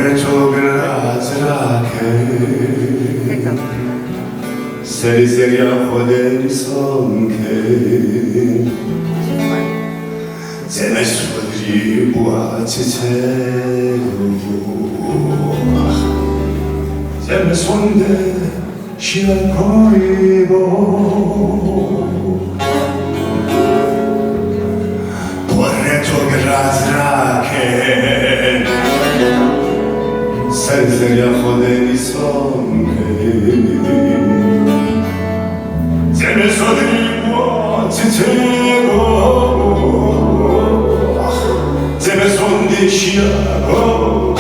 vorrei che seri seri خودی سان که زنش خودی بوا چیچه‌و زن سونده شیار کوی با vorrei che senza gli affodeni sonche se ne so di buoni cielo se ne son di sciago